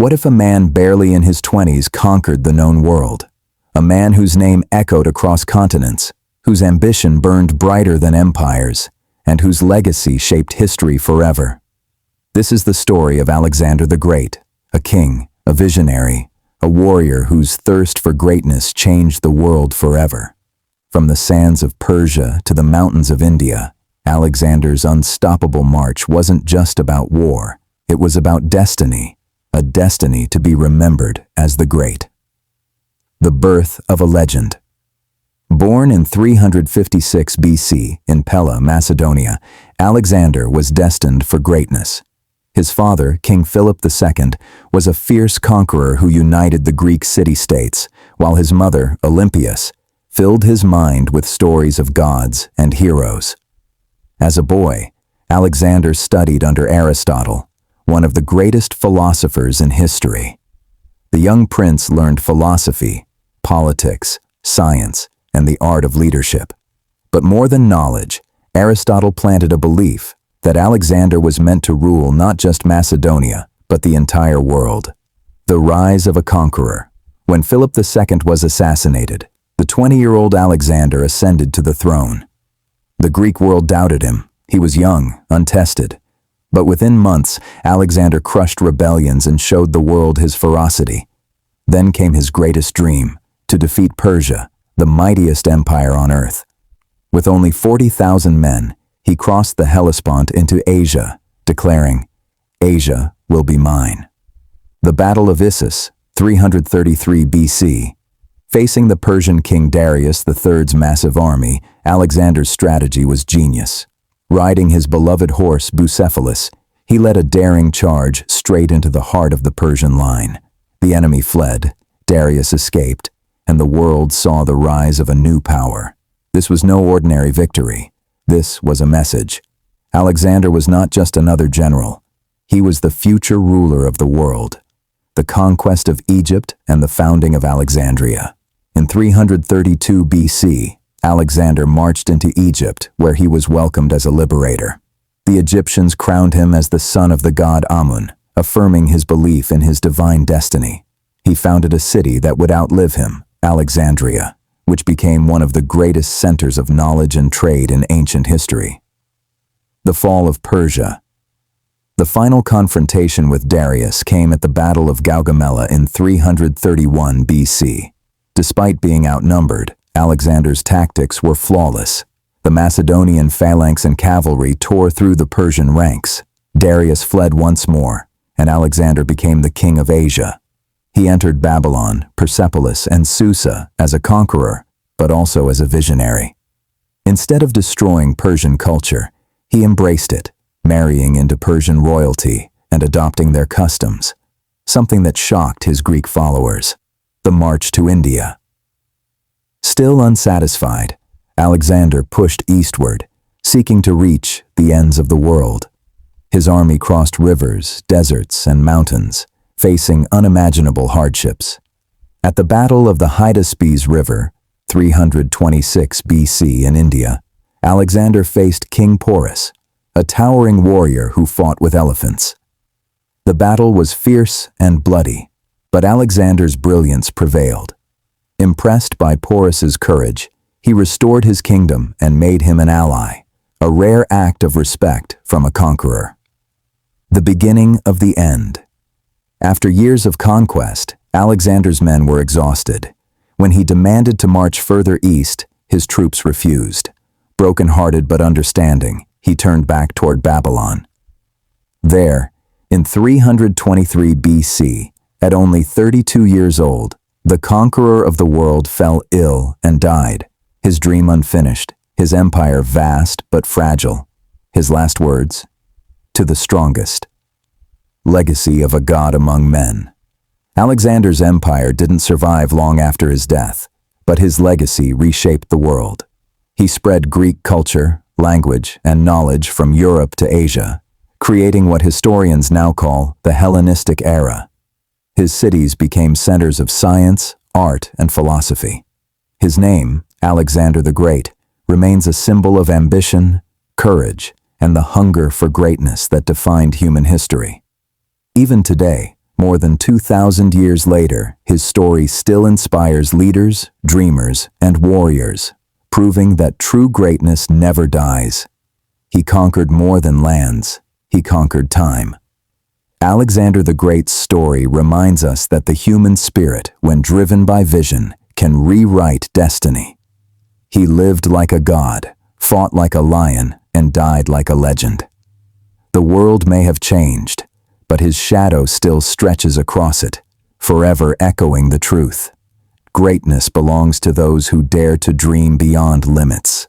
What if a man barely in his 20s conquered the known world? A man whose name echoed across continents, whose ambition burned brighter than empires, and whose legacy shaped history forever. This is the story of Alexander the Great, a king, a visionary, a warrior whose thirst for greatness changed the world forever. From the sands of Persia to the mountains of India, Alexander's unstoppable march wasn't just about war, it was about destiny, a destiny to be remembered as the Great. The birth of a legend. Born in 356 BC in Pella, Macedonia, Alexander was destined for greatness. His father, King Philip II, was a fierce conqueror who united the Greek city-states, while his mother, Olympias, filled his mind with stories of gods and heroes. As a boy, Alexander studied under Aristotle, one of the greatest philosophers in history. The young prince learned philosophy, politics, science, and the art of leadership. But more than knowledge, Aristotle planted a belief that Alexander was meant to rule not just Macedonia, but the entire world. The rise of a conqueror. When Philip II was assassinated, the 20-year-old Alexander ascended to the throne. The Greek world doubted him. He was young, untested. But within months, Alexander crushed rebellions and showed the world his ferocity. Then came his greatest dream, to defeat Persia, the mightiest empire on earth. With only 40,000 men, he crossed the Hellespont into Asia, declaring, "Asia will be mine." The Battle of Issus, 333 BC. Facing the Persian king Darius III's massive army, Alexander's strategy was genius. Riding his beloved horse Bucephalus, he led a daring charge straight into the heart of the Persian line. The enemy fled, Darius escaped, and the world saw the rise of a new power. This was no ordinary victory. This was a message. Alexander was not just another general. He was the future ruler of the world. The conquest of Egypt and the founding of Alexandria. In 332 BC, Alexander marched into Egypt, where he was welcomed as a liberator. The Egyptians crowned him as the son of the god Amun, affirming his belief in his divine destiny. He founded a city that would outlive him, Alexandria, which became one of the greatest centers of knowledge and trade in ancient history. The fall of Persia. The final confrontation with Darius came at the Battle of Gaugamela in 331 BC. Despite being outnumbered, Alexander's tactics were flawless. The Macedonian phalanx and cavalry tore through the Persian ranks. Darius fled once more, and Alexander became the king of Asia. He entered Babylon, Persepolis, and Susa as a conqueror, but also as a visionary. Instead of destroying Persian culture, he embraced it, marrying into Persian royalty and adopting their customs, something that shocked his Greek followers. The march to India. Still unsatisfied, Alexander pushed eastward, seeking to reach the ends of the world. His army crossed rivers, deserts, and mountains, facing unimaginable hardships. At the Battle of the Hydaspes River, 326 BC in India, Alexander faced King Porus, a towering warrior who fought with elephants. The battle was fierce and bloody, but Alexander's brilliance prevailed. Impressed by Porus's courage, he restored his kingdom and made him an ally, a rare act of respect from a conqueror. The beginning of the end. After years of conquest, Alexander's men were exhausted. When he demanded to march further east, his troops refused. Broken-hearted but understanding, he turned back toward Babylon. There, in 323 BC, at only 32 years old, the conqueror of the world fell ill and died, his dream unfinished, his empire vast but fragile. His last words, "To the strongest." Legacy of a god among men. Alexander's empire didn't survive long after his death, but his legacy reshaped the world. He spread Greek culture, language, and knowledge from Europe to Asia, creating what historians now call the Hellenistic era. His cities became centers of science, art, and philosophy. His name, Alexander the Great, remains a symbol of ambition, courage, and the hunger for greatness that defined human history. Even today, More than 2,000 years later, his story still inspires leaders, dreamers, and warriors, proving that true greatness never dies. He conquered more than lands, he conquered time. Alexander the Great's story reminds us that the human spirit, when driven by vision, can rewrite destiny. He lived like a god, fought like a lion, and died like a legend. The world may have changed, but his shadow still stretches across it, forever echoing the truth. Greatness belongs to those who dare to dream beyond limits.